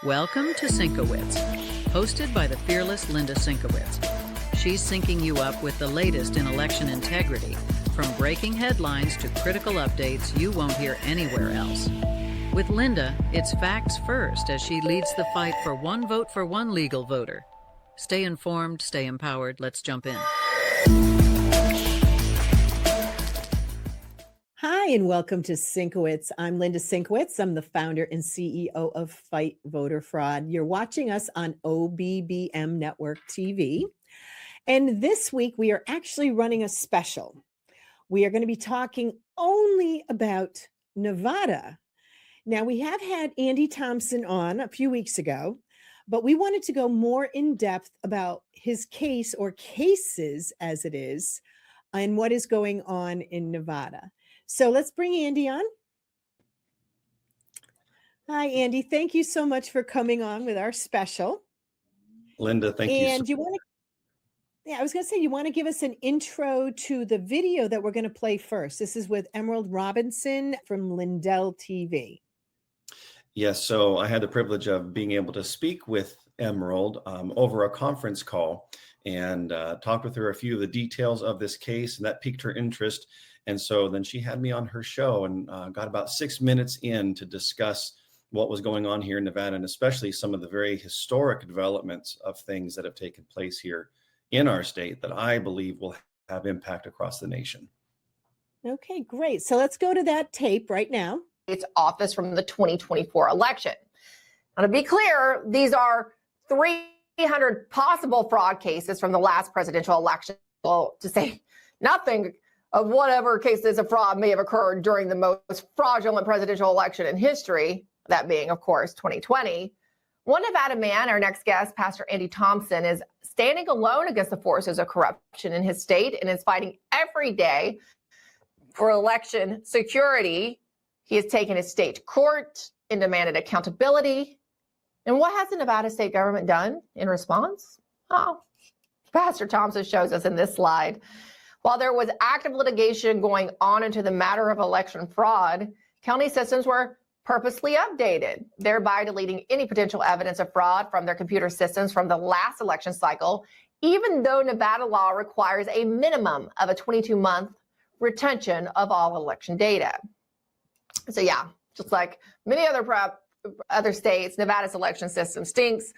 Welcome to Sinkowitz, hosted by the fearless Linda Sinkowitz. She's syncing you up with the latest in election integrity, from breaking headlines to critical updates you won't hear anywhere else. With Linda, it's facts first as she leads the fight for one vote for one legal voter. Stay informed, stay empowered. Let's jump in. Hi, and welcome to Sinkowitz. I'm Linda Sinkowitz. I'm the founder and CEO of Fight Voter Fraud. You're watching us on OBBM Network TV. And this week, we are actually running a special. We are going to be talking only about Nevada. Now, we have had Andy Thompson on a few weeks ago, but we wanted to go more in depth about his case or cases as it is and what is going on in Nevada. So let's bring Andy on. Hi, Andy. Thank you so much for coming on with our special. Linda, thank you. And you want to, I was going to say, you want to give us an intro to the video that we're going to play first. This is with Emerald Robinson from Lindell TV. Yes, so I had the privilege of being able to speak with Emerald over a conference call and talked with her a few of the details of this case, and that piqued her interest. And so then she had me on her show and got about 6 minutes in to discuss what was going on here in Nevada, and especially some of the very historic developments of things that have taken place here in our state that I believe will have impact across the nation. Okay, great. So let's go to that tape right now. Its office from the 2024 election. Now, to be clear, these are 300 possible fraud cases from the last presidential election. Well, to say nothing of whatever cases of fraud may have occurred during the most fraudulent presidential election in history, that being, of course, 2020. One Nevada man, our next guest, Pastor Andy Thompson, is standing alone against the forces of corruption in his state and is fighting every day for election security. He has taken his state to court and demanded accountability. And what has the Nevada state government done in response? Oh, Pastor Thompson shows us in this slide. While there was active litigation going on into the matter of election fraud, county systems were purposely updated, thereby deleting any potential evidence of fraud from their computer systems from the last election cycle, even though Nevada law requires a minimum of a 22-month retention of all election data. So yeah, just like many other states, Nevada's election system stinks.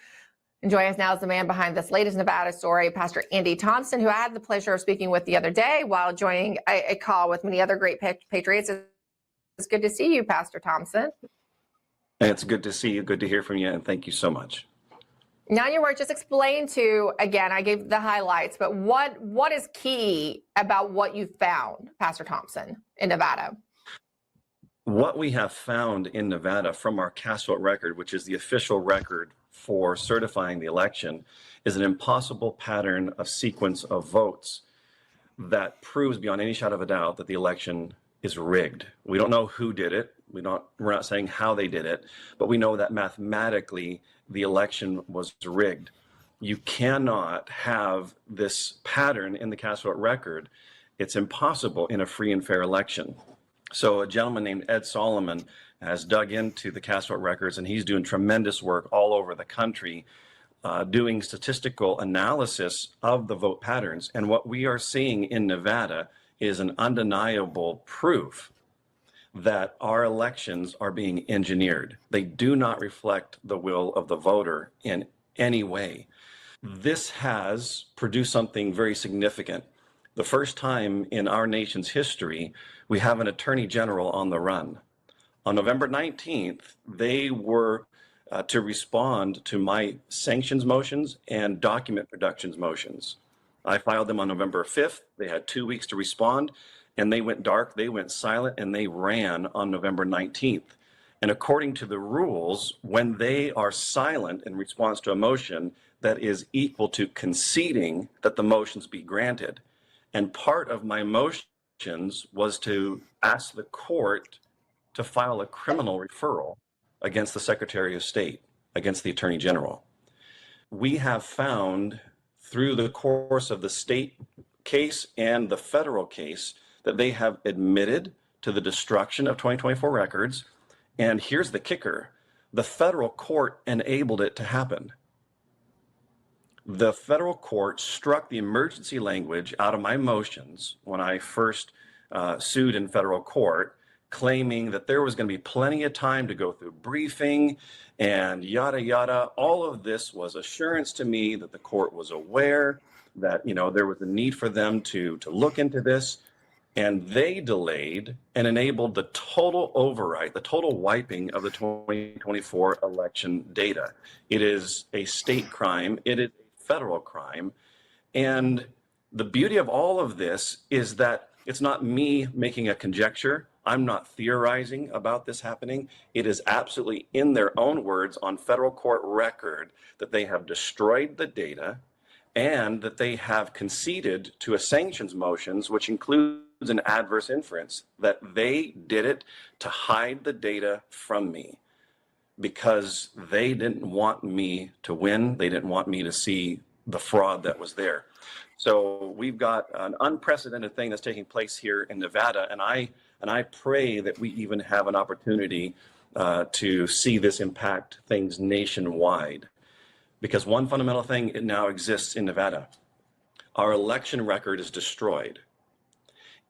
And joining us now is the man behind this latest Nevada story, Pastor Andy Thompson, who I had the pleasure of speaking with the other day while joining a call with many other great patriots. It's good to see you, Pastor Thompson. It's good to see you. Good to hear from you. And thank you so much. Now you were just explained to, again, I gave the highlights, but what is key about what you found, Pastor Thompson, in Nevada? What we have found in Nevada from our cast vote record, which is the official record for certifying the election, is an impossible pattern of sequence of votes that proves beyond any shadow of a doubt that the election is rigged. We don't know who did it. We're not saying how they did it, but we know that mathematically the election was rigged. You cannot have this pattern in the cast vote record. It's impossible in a free and fair election. So a gentleman named Ed Solomon has dug into the cast vote records, and he's doing tremendous work all over the country, doing statistical analysis of the vote patterns. And what we are seeing in Nevada is an undeniable proof that our elections are being engineered. They do not reflect the will of the voter in any way. This has produced something very significant. The first time in our nation's history, we have an attorney general on the run. On November 19th, they were to respond to my sanctions motions and document productions motions. I filed them on November 5th. They had 2 weeks to respond, and they went dark, they went silent, and they ran on November 19th. And according to the rules, when they are silent in response to a motion, that is equal to conceding that the motions be granted. And part of my motions was to ask the court to file a criminal referral against the Secretary of State, against the Attorney General. We have found through the course of the state case and the federal case that they have admitted to the destruction of 2024 records. And here's the kicker. The federal court enabled it to happen. The federal court struck the emergency language out of my motions when I first sued in federal court, claiming that there was going to be plenty of time to go through briefing and yada, yada. All of this was assurance to me that the court was aware that, there was a need for them to look into this. And they delayed and enabled the total override, the total wiping of the 2024 election data. It is a state crime. It is a federal crime. And the beauty of all of this is that it's not me making a conjecture. I'm not theorizing about this happening. It is absolutely in their own words on federal court record that they have destroyed the data and that they have conceded to a sanctions motions, which includes an adverse inference, that they did it to hide the data from me because they didn't want me to win. They didn't want me to see the fraud that was there. So we've got an unprecedented thing that's taking place here in Nevada, and I pray that we even have an opportunity to see this impact things nationwide. Because one fundamental thing it now exists in Nevada, our election record is destroyed.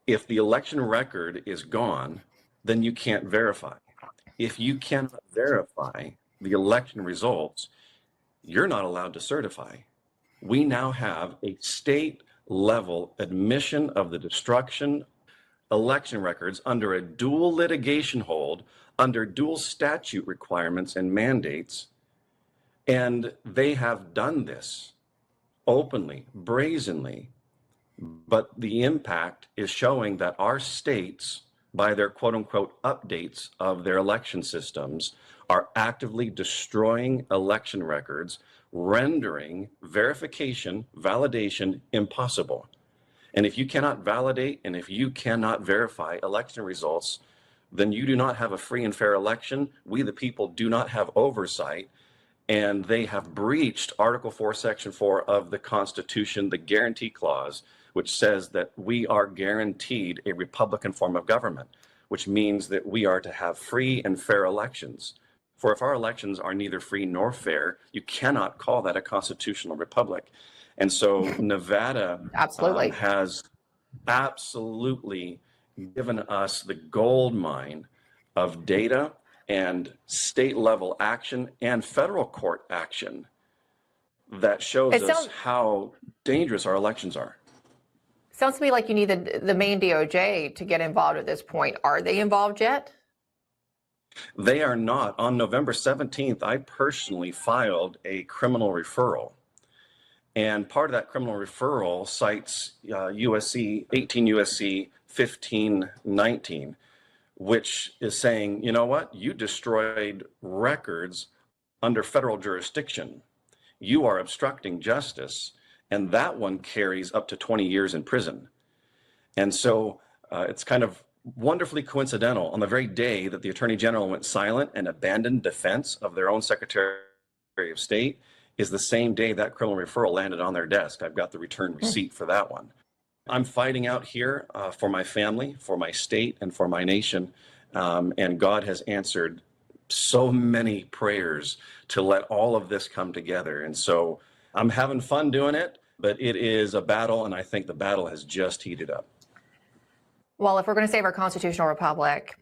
If the election record is gone, then you can't verify. If you cannot verify the election results, you're not allowed to certify. We now have a state level admission of the destruction election records under a dual litigation hold, under dual statute requirements and mandates. And they have done this openly, brazenly, but the impact is showing that our states, by their quote unquote updates of their election systems, are actively destroying election records, rendering verification, validation impossible. And if you cannot validate and if you cannot verify election results, then you do not have a free and fair election. We, the people, do not have oversight. And they have breached Article 4, Section 4 of the Constitution, the guarantee clause, which says that we are guaranteed a Republican form of government, which means that we are to have free and fair elections. For if our elections are neither free nor fair, you cannot call that a constitutional republic. And so Nevada has absolutely given us the gold mine of data and state level action and federal court action that shows us how dangerous our elections are. Sounds to me like you need the main DOJ to get involved at this point. Are they involved yet? They are not. On November 17th, I personally filed a criminal referral. And part of that criminal referral cites USC 18 USC 1519, which is saying, you know what? You destroyed records under federal jurisdiction. You are obstructing justice. And that one carries up to 20 years in prison. And so it's kind of wonderfully coincidental on the very day that the Attorney General went silent and abandoned defense of their own Secretary of State is the same day that criminal referral landed on their desk. I've got the return receipt for that one. I'm fighting out here for my family, for my state, and for my nation. And God has answered so many prayers to let all of this come together. And so I'm having fun doing it, but it is a battle, and I think the battle has just heated up. Well, if we're going to save our constitutional republic,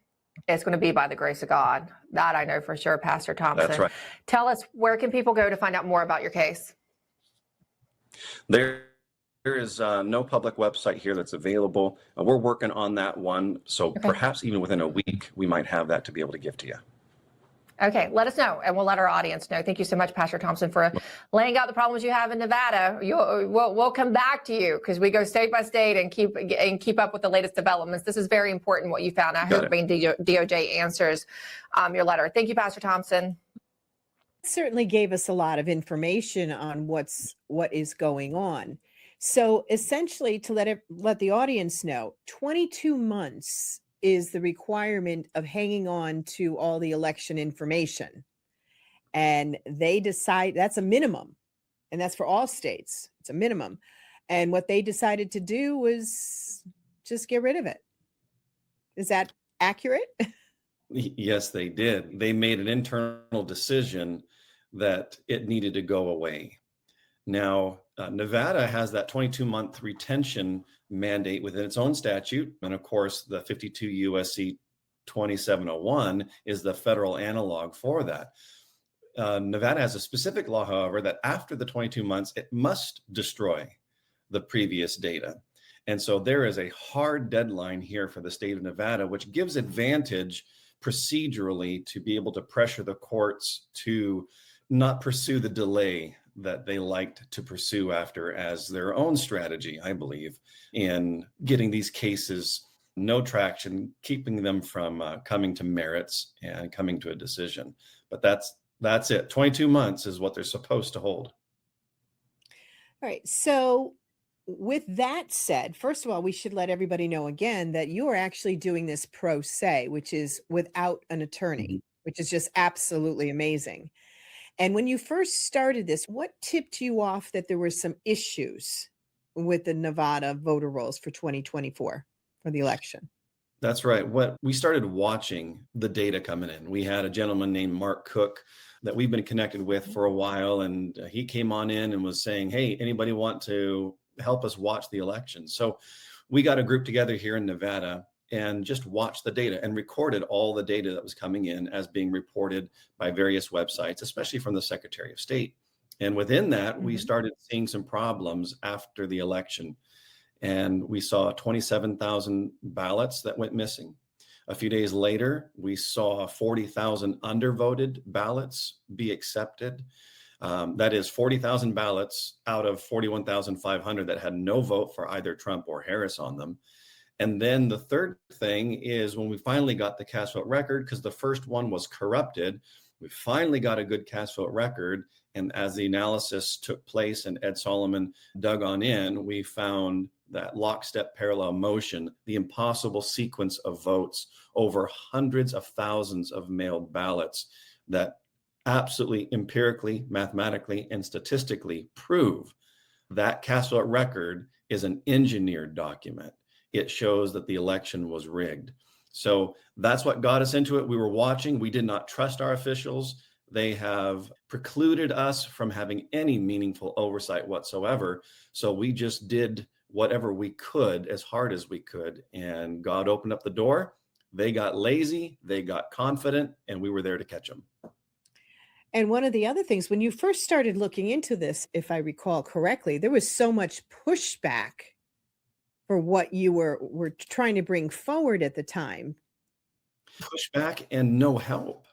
it's going to be by the grace of God. That I know for sure, Pastor Thompson. That's right. Tell us, where can people go to find out more about your case? There is no public website here that's available. We're working on that one. So perhaps even within a week, we might have that to be able to give to you. Okay, let us know, and we'll let our audience know. Thank you so much, Pastor Thompson, for laying out the problems you have in Nevada. We'll come back to you because we go state by state and keep up with the latest developments. This is very important what you found. I hope DOJ answers your letter. Thank you, Pastor Thompson. Certainly gave us a lot of information on what is going on. So essentially, to let the audience know, 22 months is the requirement of hanging on to all the election information. And they decide that's a minimum. And that's for all states. It's a minimum. And what they decided to do was just get rid of it. Is that accurate? Yes, they did. They made an internal decision that it needed to go away. Now, Nevada has that 22-month retention mandate within its own statute. And of course, the 52 USC 2701 is the federal analog for that. Nevada has a specific law, however, that after the 22 months, it must destroy the previous data. And so there is a hard deadline here for the state of Nevada, which gives advantage procedurally to be able to pressure the courts to not pursue the delay that they liked to pursue after as their own strategy, I believe, in getting these cases no traction, keeping them from coming to merits and coming to a decision. But that's it. 22 months is what they're supposed to hold. All right. So, with that said, first of all, we should let everybody know again that you are actually doing this pro se, which is without an attorney, Mhm. which is just absolutely amazing. And when you first started this, what tipped you off that there were some issues with the Nevada voter rolls for 2024 for the election? That's right. What we started watching the data coming in. We had a gentleman named Mark Cook that we've been connected with for a while, and he came on in and was saying, "Hey, anybody want to help us watch the election?" So we got a group together here in Nevada and just watched the data and recorded all the data that was coming in as being reported by various websites, especially from the Secretary of State. And within that, we Mhm. started seeing some problems after the election. And we saw 27,000 ballots that went missing. A few days later, we saw 40,000 undervoted ballots be accepted. That is 40,000 ballots out of 41,500 that had no vote for either Trump or Harris on them. And then the third thing is when we finally got the cast vote record, because the first one was corrupted, we finally got a good cast vote record. And as the analysis took place and Ed Solomon dug on in, we found that lockstep parallel motion, the impossible sequence of votes over hundreds of thousands of mailed ballots that absolutely empirically, mathematically, and statistically prove that cast vote record is an engineered document. It shows that the election was rigged. So that's what got us into it. We were watching. We did not trust our officials. They have precluded us from having any meaningful oversight whatsoever. So we just did whatever we could as hard as we could. And God opened up the door. They got lazy, they got confident, and we were there to catch them. And one of the other things, when you first started looking into this, if I recall correctly, there was so much pushback for what you were trying to bring forward at the time. Pushback and no help.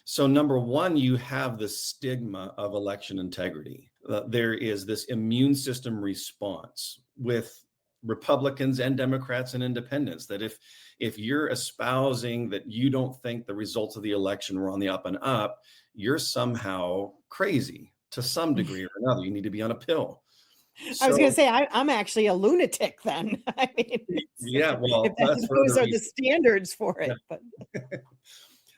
So, number one, you have the stigma of election integrity. There is this immune system response with Republicans and Democrats and independents that if you're espousing that you don't think the results of the election were on the up and up, you're somehow crazy to some degree or another. You need to be on a pill. I was going to So, say I'm actually a lunatic then. I mean, yeah, well, that's those further are the standards for reason. it. But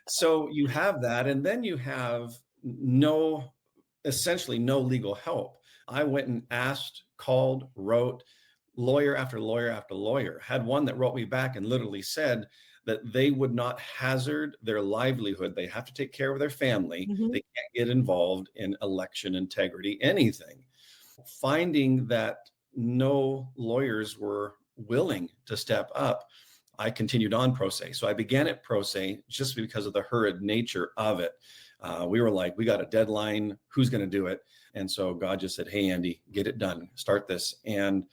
So you have that, and then you have essentially no legal help. I went and asked, called, wrote, lawyer after lawyer after lawyer. Had one that wrote me back and literally said that they would not hazard their livelihood. They have to take care of their family. Mhm. They can't get involved in election integrity, anything. Finding that no lawyers were willing to step up, I continued on pro se. So I began at pro se just because of the hurried nature of it. We were like, we got a deadline. Who's going to do it? And so God just said, "Hey, Andy, get it done. Start this." And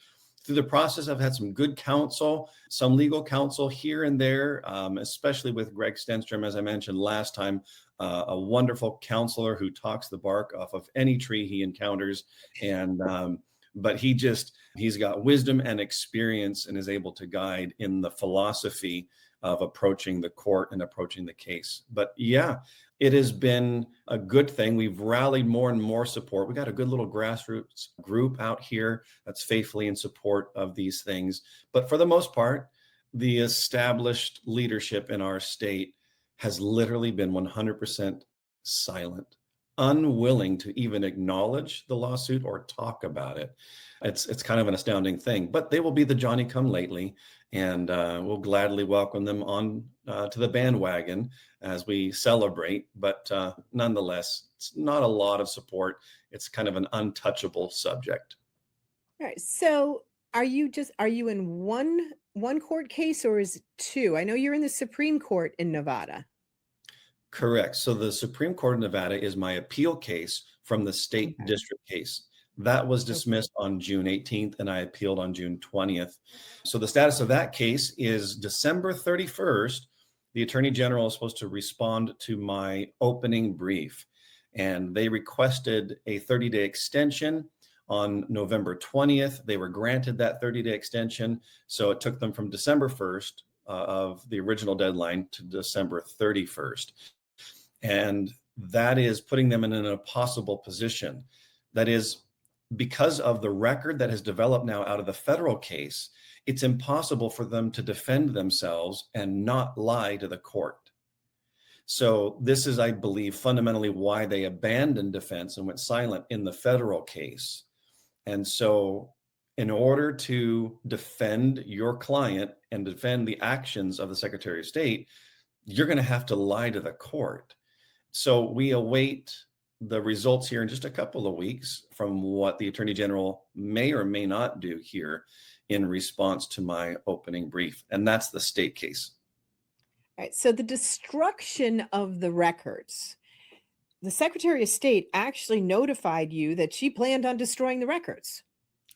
through the process, I've had some good counsel, some legal counsel here and there, especially with Greg Stenstrom, as I mentioned last time, a wonderful counselor who talks the bark off of any tree he encounters. And but he's got wisdom and experience and is able to guide in the philosophy of approaching the court and approaching the case. But yeah, it has been a good thing. We've rallied more and more support. We got a good little grassroots group out here that's faithfully in support of these things. But for the most part, the established leadership in our state has literally been 100% silent, unwilling to even acknowledge the lawsuit or talk about it. It's kind of an astounding thing, but they will be the Johnny come lately. and we'll gladly welcome them on to the bandwagon as we celebrate. But nonetheless, it's not a lot of support. It's kind of an untouchable subject. All right. So are you in one court case, or is it two? I know you're in the Supreme Court in Nevada. Correct. So the Supreme Court of Nevada is my appeal case from the state Okay. district case. That was Okay. dismissed on June 18th, and I appealed on June 20th. So the status of that case is December 31st, the Attorney General is supposed to respond to my opening brief, and they requested a 30-day extension on November 20th. They were granted that 30-day extension, so it took them from December 1st of the original deadline to December 31st. And that is putting them in an impossible position. That is, because of the record that has developed now out of the federal case, it's impossible for them to defend themselves and not lie to the court. So this is, I believe, fundamentally why they abandoned defense and went silent in the federal case. And so in order to defend your client and defend the actions of the Secretary of State, you're going to have to lie to the court. So we await the results here in just a couple of weeks from what the Attorney General may or may not do here in response to my opening brief. And that's the state case. All right. So the destruction of the records, the Secretary of State actually notified you that she planned on destroying the records.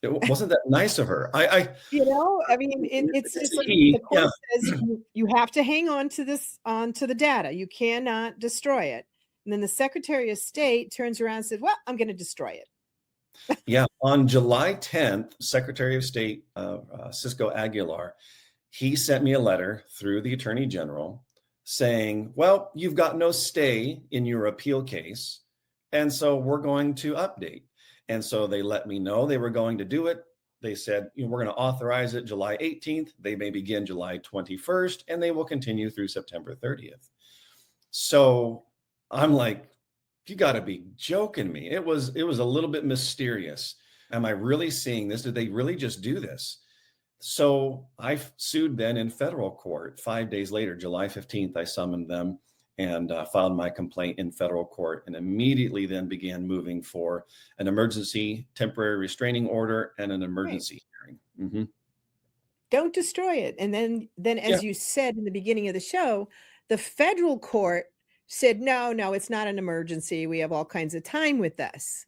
It wasn't that nice of her. I mean, it's just like the court says you have to hang on to the data. You cannot destroy it. And then the Secretary of State turns around and says, well, I'm going to destroy it. Yeah. On July 10th, Secretary of State Cisco Aguilar, he sent me a letter through the Attorney General saying, well, you've got no stay in your appeal case, and so we're going to update. And so they let me know they were going to do it. They said, we're going to authorize it July 18th. They may begin July 21st, and they will continue through September 30th. So I'm like, you got to be joking me. It was a little bit mysterious. Am I really seeing this? Did they really just do this? So I sued then in federal court. 5 days later, July 15th, I summoned them and filed my complaint in federal court, and immediately then began moving for an emergency temporary restraining order and an emergency hearing. Mm-hmm. Don't destroy it. And then as you said in the beginning of the show, the federal court said, no, it's not an emergency. We have all kinds of time with this.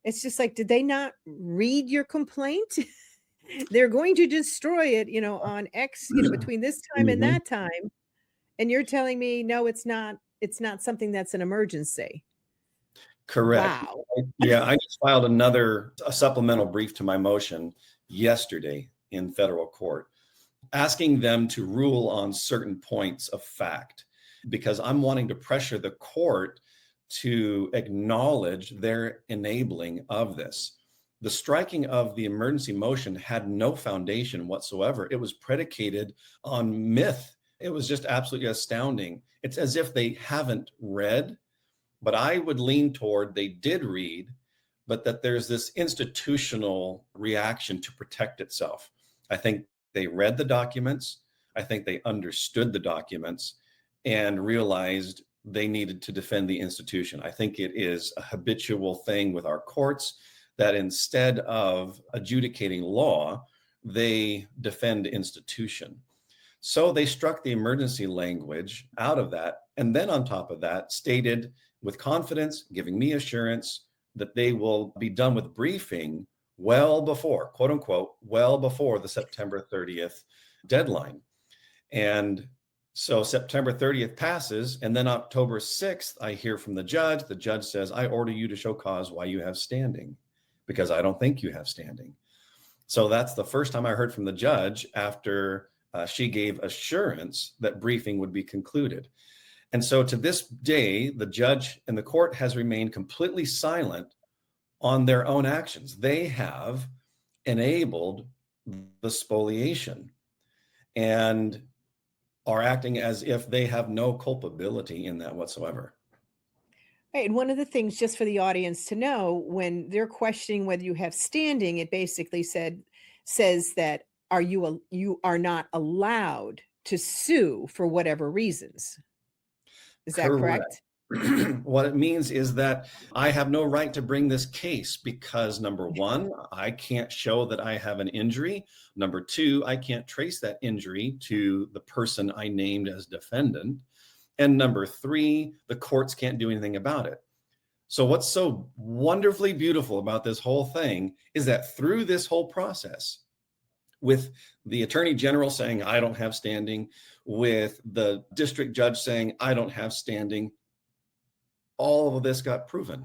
It's just like, did they not read your complaint? They're going to destroy it, on X, between this time and that time. And you're telling me, no, it's not something that's an emergency. Correct. Wow. I just filed a supplemental brief to my motion yesterday in federal court, asking them to rule on certain points of fact, because I'm wanting to pressure the court to acknowledge their enabling of this. The striking of the emergency motion had no foundation whatsoever. It was predicated on myth. It was just absolutely astounding. It's as if they haven't read, but I would lean toward they did read, but that there's this institutional reaction to protect itself. I think they read the documents. I think they understood the documents and realized they needed to defend the institution. I think it is a habitual thing with our courts that instead of adjudicating law, they defend institution. So they struck the emergency language out of that. And then on top of that, stated with confidence, giving me assurance that they will be done with briefing well before, quote unquote, well before the September 30th deadline. And so September 30th passes, and then October 6th, I hear from the judge. The judge says, I order you to show cause why you have standing, because I don't think you have standing. So that's the first time I heard from the judge after she gave assurance that briefing would be concluded. And so to this day, the judge and the court has remained completely silent on their own actions. They have enabled the spoliation and are acting as if they have no culpability in that whatsoever. Right. And one of the things, just for the audience to know, when they're questioning whether you have standing, it basically says that you are not allowed to sue for whatever reasons. Is that correct? What it means is that I have no right to bring this case because number one, I can't show that I have an injury. Number two, I can't trace that injury to the person I named as defendant. And number three, the courts can't do anything about it. So what's so wonderfully beautiful about this whole thing is that through this whole process, with the attorney general saying, I don't have standing, with the district judge saying, I don't have standing, all of this got proven.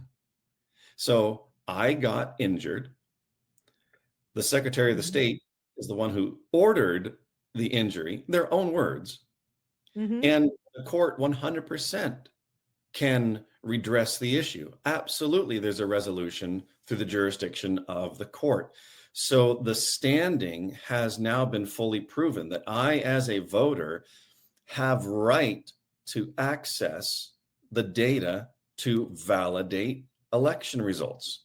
So I got injured. The Secretary of the State is the one who ordered the injury, their own words. And the court 100% can redress the issue. Absolutely, there's a resolution through the jurisdiction of the court. So the standing has now been fully proven that I, as a voter, have right to access the data to validate election results.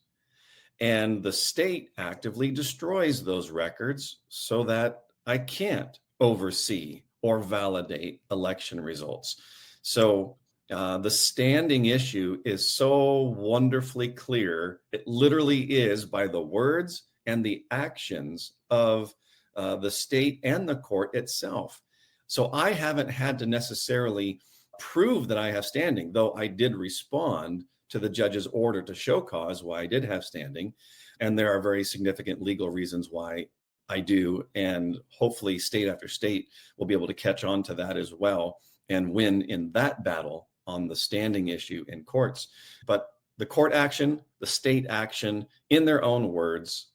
And the state actively destroys those records so that I can't oversee or validate election results. So the standing issue is so wonderfully clear. It literally is by the words and the actions of the state and the court itself. So I haven't had to necessarily prove that I have standing, though I did respond to the judge's order to show cause why I did have standing. And there are very significant legal reasons why I do. And hopefully state after state will be able to catch on to that as well and win in that battle on the standing issue in courts. But the court action, the state action, in their own words,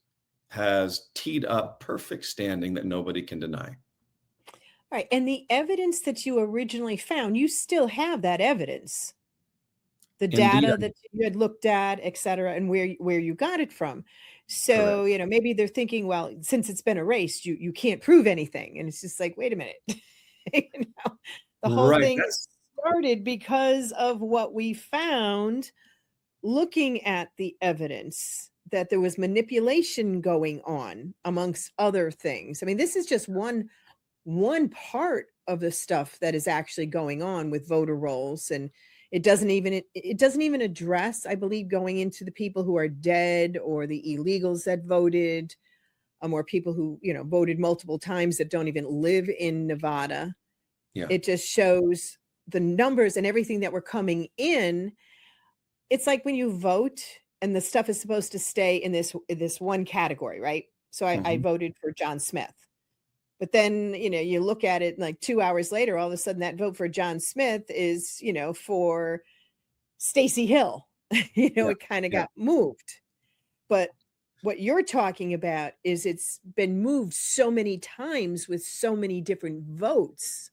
has teed up perfect standing that nobody can deny. Right. And the evidence that you originally found, you still have that evidence. The data that you had looked at, et cetera, and where you got it from. So, Correct. maybe they're thinking, well, since it's been erased, you can't prove anything. And it's just like, wait a minute. The whole Right. thing started because of what we found looking at the evidence that there was manipulation going on amongst other things. I mean, this is just one part of the stuff that is actually going on with voter rolls, and it doesn't even address, I believe, going into the people who are dead or the illegals that voted, or people who voted multiple times that don't even live in Nevada. Yeah. It just shows the numbers and everything that were coming in. It's like when you vote and the stuff is supposed to stay in this one category, right? So I voted for John Smith. But then, you look at it like 2 hours later, all of a sudden that vote for John Smith is, for Stacey Hill. It kind of got moved. But what you're talking about is it's been moved so many times with so many different votes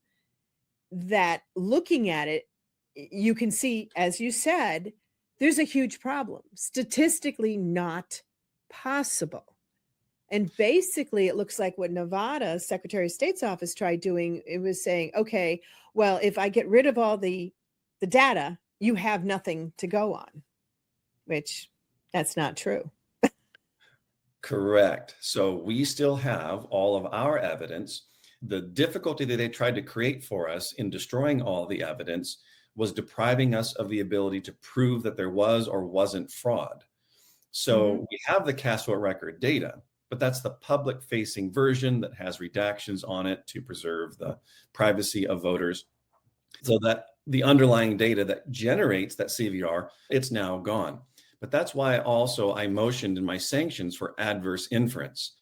that looking at it, you can see, as you said, there's a huge problem. Statistically not possible. And basically, it looks like what Nevada Secretary of State's office tried doing, it was saying, okay, well, if I get rid of all the data, you have nothing to go on, which that's not true. Correct. So we still have all of our evidence. The difficulty that they tried to create for us in destroying all the evidence was depriving us of the ability to prove that there was or wasn't fraud. So we have the cast vote record data, but that's the public facing version that has redactions on it to preserve the privacy of voters. So that the underlying data that generates that CVR, it's now gone. But that's why also I motioned in my sanctions for adverse inference,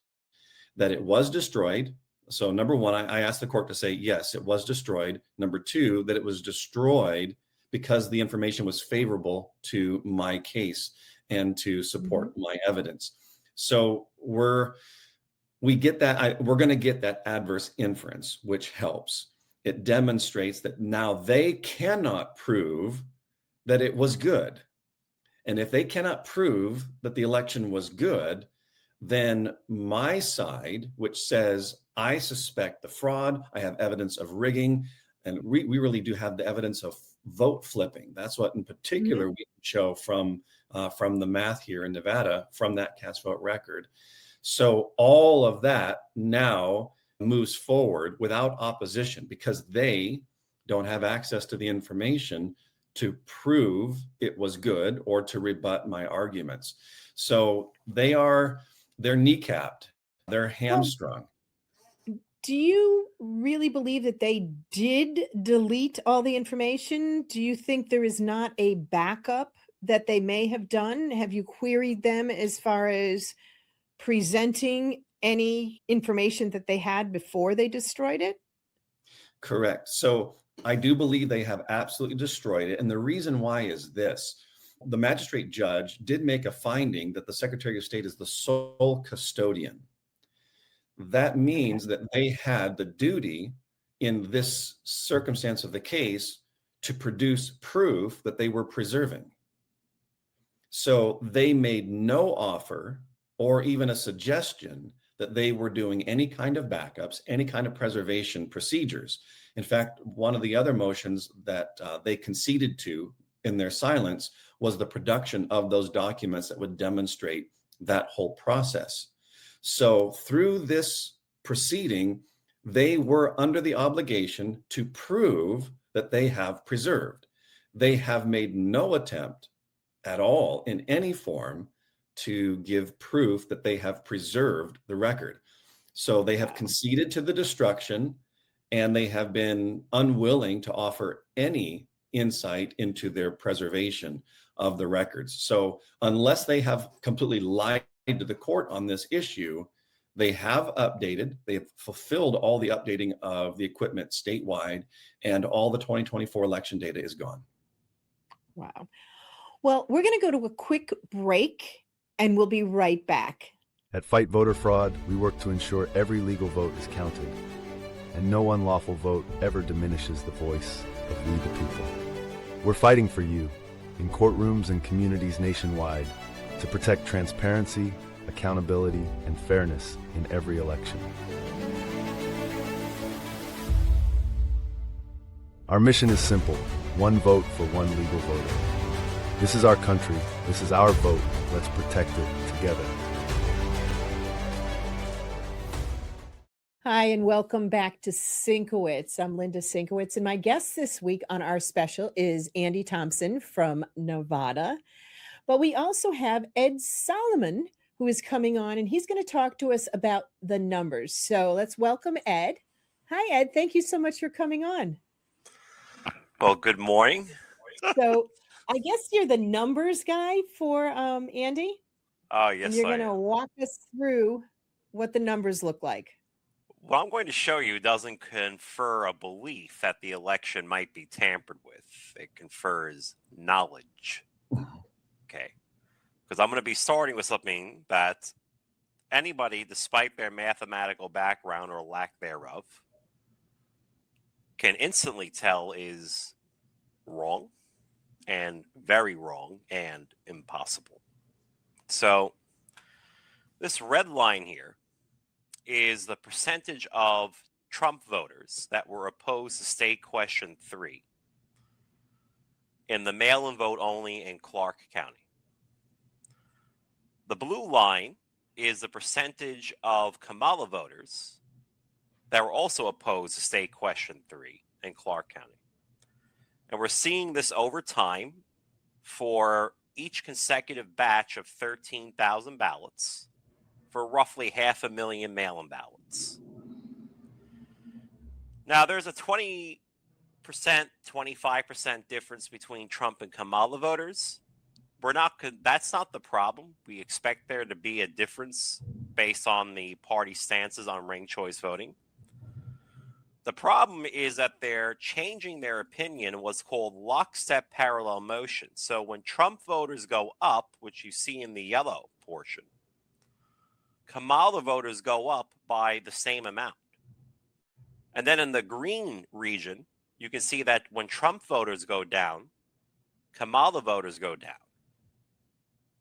that it was destroyed. So number one, I asked the court to say, yes, it was destroyed. Number two, that it was destroyed because the information was favorable to my case and to support my evidence. So we're going to get that adverse inference, which helps. It demonstrates that now they cannot prove that it was good. And if they cannot prove that the election was good, then my side, which says I suspect the fraud, I have evidence of rigging, and we really do have the evidence of vote flipping. That's what in particular we can show from the math here in Nevada from that cast vote record. So all of that now moves forward without opposition because they don't have access to the information to prove it was good or to rebut my arguments. So they're kneecapped, they're hamstrung. Do you really believe that they did delete all the information? Do you think there is not a backup that they may have done? Have you queried them as far as presenting any information that they had before they destroyed it? Correct. So I do believe they have absolutely destroyed it. And the reason why is this. The magistrate judge did make a finding that the Secretary of State is the sole custodian. That means that they had the duty in this circumstance of the case to produce proof that they were preserving. So they made no offer or even a suggestion that they were doing any kind of backups, any kind of preservation procedures. In fact, one of the other motions that they conceded to in their silence was the production of those documents that would demonstrate that whole process. So through this proceeding, they were under the obligation to prove that they have preserved. They have made no attempt at all in any form to give proof that they have preserved the record. So they have conceded to the destruction and they have been unwilling to offer any insight into their preservation of the records. So unless they have completely lied to the court on this issue, they have updated, they have fulfilled all the updating of the equipment statewide, and all the 2024 election data is gone. Wow. Well, we're going to go to a quick break and we'll be right back. At Fight Voter Fraud, we work to ensure every legal vote is counted, and no unlawful vote ever diminishes the voice of we the people. We're fighting for you in courtrooms and communities nationwide to protect transparency, accountability, and fairness in every election. Our mission is simple: one vote for one legal voter. This is our country. This is our vote. Let's protect it together. Hi, and welcome back to Sinkowitz. I'm Linda Sinkowitz, and my guest this week on our special is Andy Thompson from Nevada. But we also have Ed Solomon, who is coming on, and he's going to talk to us about the numbers. So let's welcome Ed. Hi, Ed. Thank you so much for coming on. Well, good morning. So I guess you're the numbers guy for Andy? Oh, yes, And you're I going to am. walk us through what the numbers look like. What I'm going to show you doesn't confer a belief that the election might be tampered with. It confers knowledge. Okay. Because I'm going to be starting with something that anybody, despite their mathematical background or lack thereof, can instantly tell is wrong and very wrong and impossible. So this red line here is the percentage of Trump voters that were opposed to state question 3 in the mail-in vote only in Clark County. The blue line is the percentage of Kamala voters that were also opposed to state question 3 in Clark County. And we're seeing this over time for each consecutive batch of 13,000 ballots for roughly 500,000 mail-in ballots. Now, there's a 20%, 25% difference between Trump and Kamala voters. That's not the problem. We expect there to be a difference based on the party stances on ranked choice voting. The problem is that they're changing their opinion in what's called lockstep parallel motion. So when Trump voters go up, which you see in the yellow portion, Kamala voters go up by the same amount. And then in the green region, you can see that when Trump voters go down, Kamala voters go down.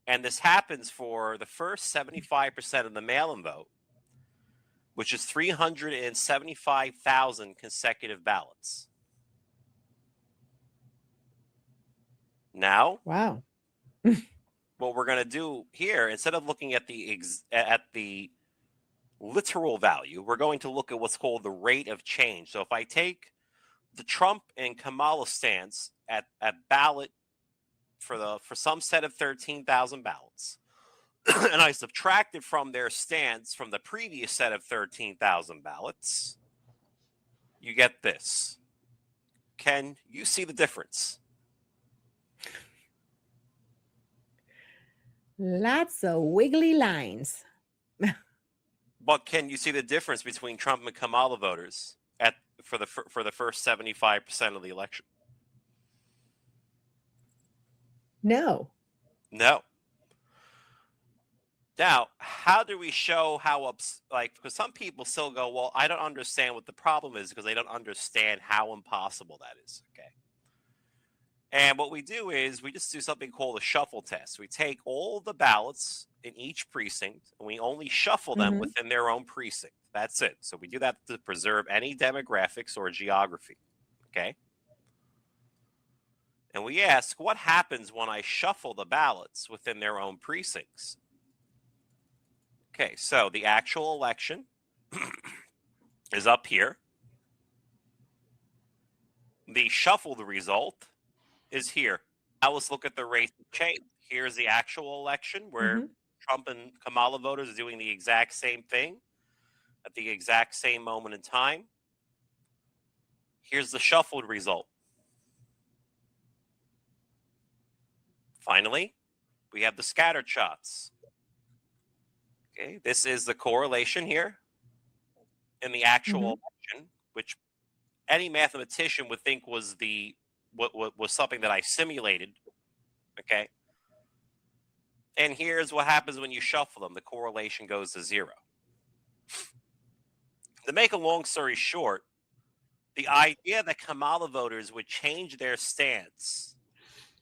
And this happens for the first 75% of the mail-in vote, which is 375,000 consecutive ballots. Now, Wow. what we're going to do here, instead of looking at the literal value, we're going to look at what's called the rate of change. So if I take the Trump and Kamala stance at ballot for some set of 13,000 ballots, and I subtract it from their stance from the previous set of 13,000 ballots, you get this. Can you see the difference? Lots of wiggly lines. But can you see the difference between Trump and Kamala voters for the first 75% of the election? No. No. Now, how do we show because some people still go, well, I don't understand what the problem is because they don't understand how impossible that is. Okay. And what we do is we just do something called a shuffle test. We take all the ballots in each precinct and we only shuffle them within their own precinct. That's it. So we do that to preserve any demographics or geography. Okay. And we ask, what happens when I shuffle the ballots within their own precincts? Okay, so the actual election is up here. The shuffled result is here. Now let's look at the rate of change. Here's the actual election where Trump and Kamala voters are doing the exact same thing at the exact same moment in time. Here's the shuffled result. Finally, we have the scattered shots. Okay, this is the correlation here in the actual election, which any mathematician would think was was something that I simulated. Okay, and here's what happens when you shuffle them: the correlation goes to 0. To make a long story short, the idea that Kamala voters would change their stance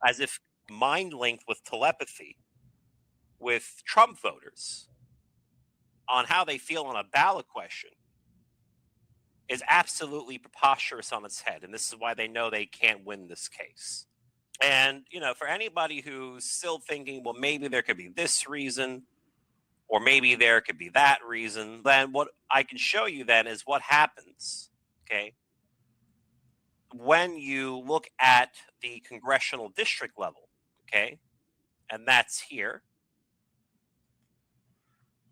as if mind linked with telepathy with Trump voters on how they feel on a ballot question is absolutely preposterous on its head. And this is why they know they can't win this case. And, for anybody who's still thinking, well, maybe there could be this reason, or maybe there could be that reason, then what I can show you then is what happens, okay, when you look at the congressional district level, okay, and that's here.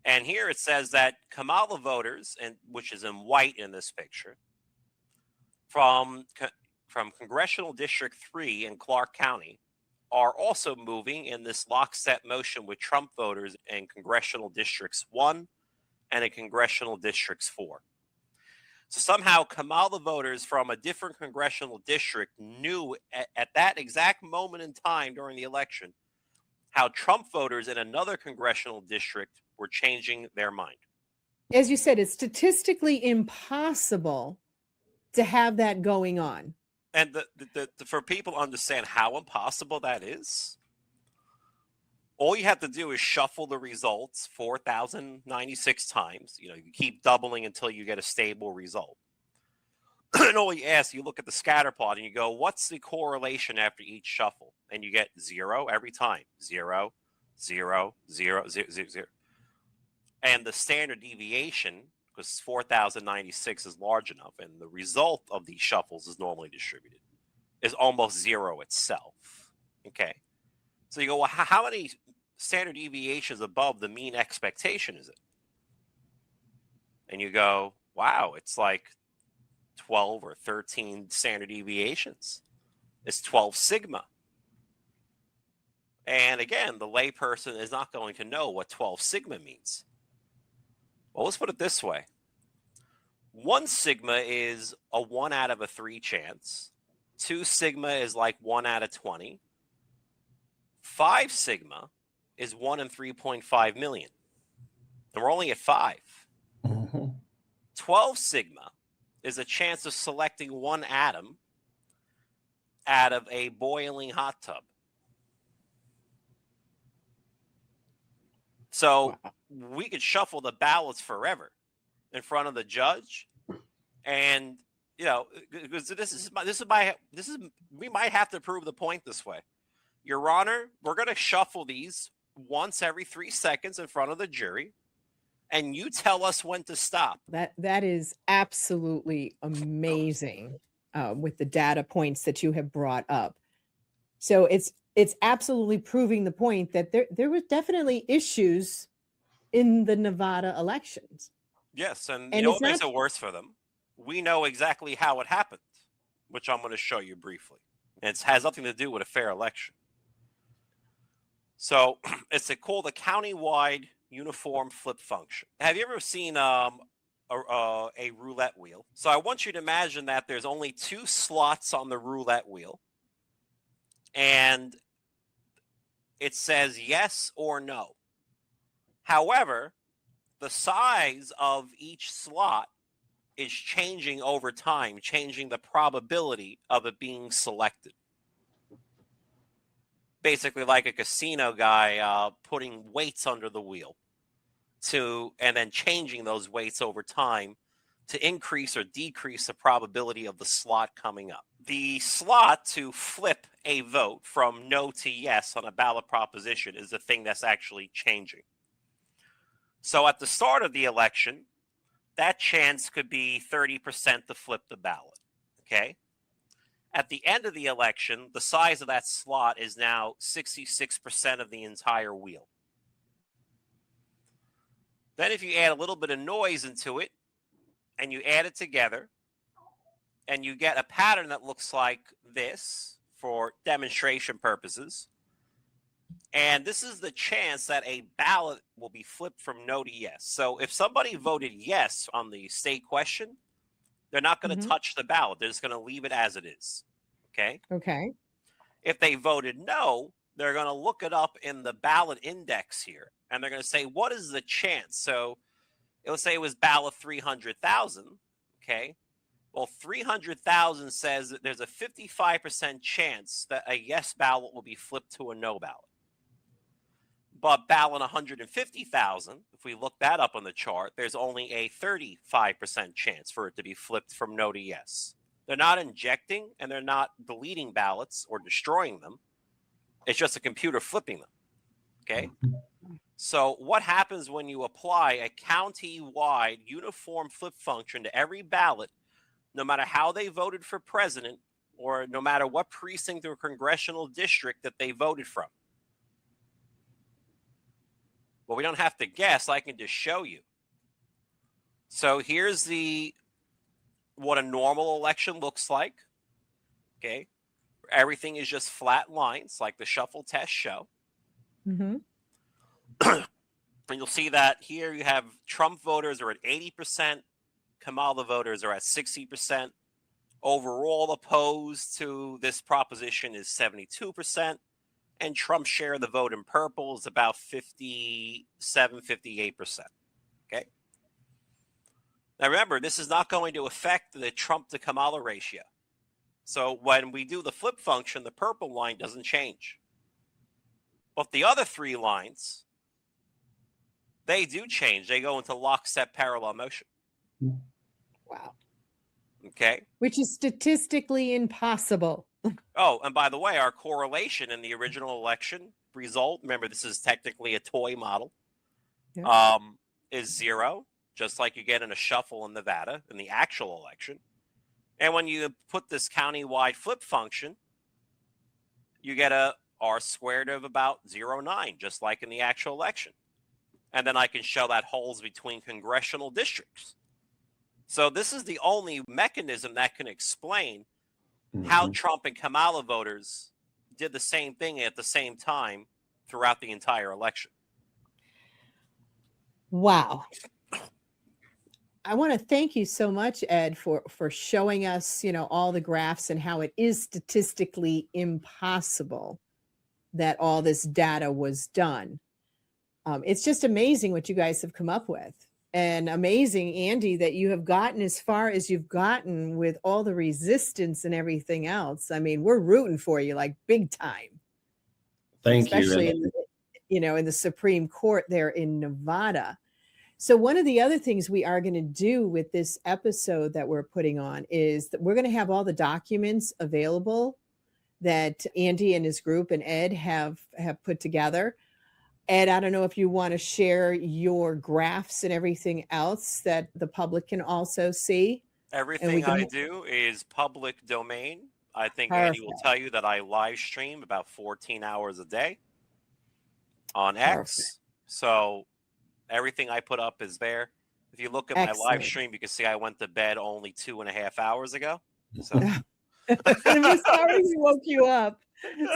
And here it says that Kamala voters, which is in white in this picture, from Congressional District 3 in Clark County, are also moving in this lockstep motion with Trump voters in Congressional Districts 1 and in Congressional Districts 4. So somehow Kamala voters from a different congressional district knew at that exact moment in time during the election how Trump voters in another congressional district were changing their mind. As you said, it's statistically impossible to have that going on. And for people to understand how impossible that is, all you have to do is shuffle the results 4,096 times. You keep doubling until you get a stable result. And all you ask, you look at the scatter plot and you go, what's the correlation after each shuffle? And you get 0 every time. 0, 0, 0, 0, 0, 0. And the standard deviation, because 4,096 is large enough, and the result of these shuffles is normally distributed, is almost 0 itself. Okay. So you go, well, how many standard deviations above the mean expectation is it? And you go, wow, it's like 12 or 13 standard deviations. It's 12 sigma. And again, the layperson is not going to know what 12 sigma means. Well, let's put it this way. 1 sigma is a 1 out of a 3 chance. 2 sigma is like 1 out of 20. 5 sigma is 1 in 3.5 million. And we're only at 5. 12 sigma is a chance of selecting 1 atom out of a boiling hot tub. So we could shuffle the ballots forever in front of the judge, and we might have to prove the point this way. Your Honor, we're going to shuffle these once every 3 seconds in front of the jury, and you tell us when to stop. That is absolutely amazing with the data points that you have brought up. So it's absolutely proving the point that there were definitely issues in the Nevada elections. Yes, and you And know it's what makes not it worse for them? We know exactly how it happened, which I'm going to show you briefly. And it has nothing to do with a fair election. So it's called a countywide uniform flip function. Have you ever seen a roulette wheel? So I want you to imagine that there's only 2 slots on the roulette wheel, and it says yes or no. However, the size of each slot is changing over time, changing the probability of it being selected. Basically like a casino guy putting weights under the wheel and then changing those weights over time to increase or decrease the probability of the slot coming up. The slot to flip a vote from no to yes on a ballot proposition is the thing that's actually changing. So at the start of the election, that chance could be 30% to flip the ballot, okay? At the end of the election, the size of that slot is now 66% of the entire wheel. Then if you add a little bit of noise into it, and you add it together, and you get a pattern that looks like this for demonstration purposes, and this is the chance that a ballot will be flipped from no to yes. So if somebody voted yes on the state question, they're not going to touch the ballot. They're just going to leave it as it is. Okay? okay. If they voted no, they're going to look it up in the ballot index here, and they're going to say, what is the chance? So it'll say it was ballot 300,000. Okay? Well, 300,000 says that there's a 55% chance that a yes ballot will be flipped to a no ballot. But ballot 150,000, if we look that up on the chart, there's only a 35% chance for it to be flipped from no to yes. They're not injecting and they're not deleting ballots or destroying them. It's just a computer flipping them. Okay? So what happens when you apply a county-wide uniform flip function to every ballot, no matter how they voted for president or no matter what precinct or congressional district that they voted from? Well, we don't have to guess. I can just show you. So here's what a normal election looks like. Okay. Everything is just flat lines like the shuffle test show. Mm-hmm. And you'll see that here you have Trump voters are at 80%. Kamala voters are at 60%. Overall opposed to this proposition is 72%. And Trump's share of the vote in purple is about 58%. Okay. Now remember, this is not going to affect the Trump to Kamala ratio. So when we do the flip function, the purple line doesn't change. But the other 3 lines, they do change. They go into lockstep parallel motion. Wow. Okay. Which is statistically impossible. Oh, and by the way, our correlation in the original election result, remember this is technically a toy model, is 0, just like you get in a shuffle in Nevada in the actual election. And when you put this county-wide flip function, you get a R squared of about 0.9, just like in the actual election. And then I can show that holds between congressional districts. So this is the only mechanism that can explain how Trump and Kamala voters did the same thing at the same time throughout the entire election. Wow. I want to thank you so much, Ed, for showing us, all the graphs and how it is statistically impossible that all this data was done. It's just amazing what you guys have come up with. And amazing, Andy, that you have gotten as far as you've gotten with all the resistance and everything else. I mean, we're rooting for you like big time. Thank you. Especially in the Supreme Court there in Nevada. So one of the other things we are going to do with this episode that we're putting on is that we're going to have all the documents available that Andy and his group and Ed have put together. Ed, I don't know if you want to share your graphs and everything else that the public can also see. Everything I do is public domain. I think Andy will tell you that I live stream about 14 hours a day on X. So everything I put up is there. If you look at my live stream, you can see I went to bed only 2.5 hours ago. So I'm sorry we woke you up.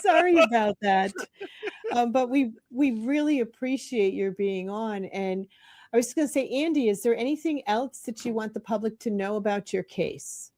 Sorry about that. But we really appreciate your being on. And I was going to say, Andy, is there anything else that you want the public to know about your case?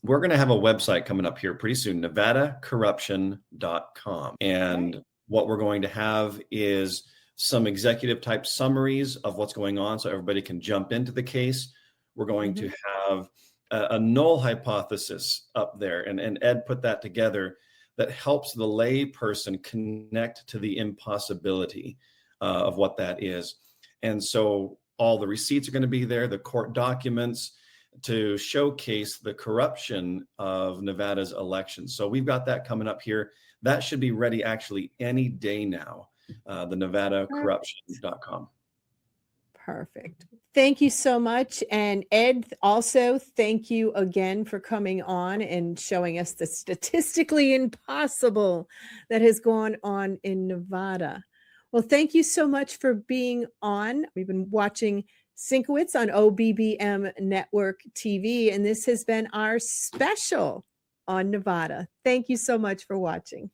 We're going to have a website coming up here pretty soon, nevadacorruption.com. And what we're going to have is some executive type summaries of what's going on so everybody can jump into the case. We're going to have a null hypothesis up there. And Ed put that together that helps the lay person connect to the impossibility of what that is. And so all the receipts are going to be there, the court documents to showcase the corruption of Nevada's elections. So we've got that coming up here. That should be ready actually any day now, the nevadacorruption.com. Perfect. Thank you so much. And Ed, also, thank you again for coming on and showing us the statistically impossible that has gone on in Nevada. Well, thank you so much for being on. We've been watching Sinkowitz on OBBM Network TV, and this has been our special on Nevada. Thank you so much for watching.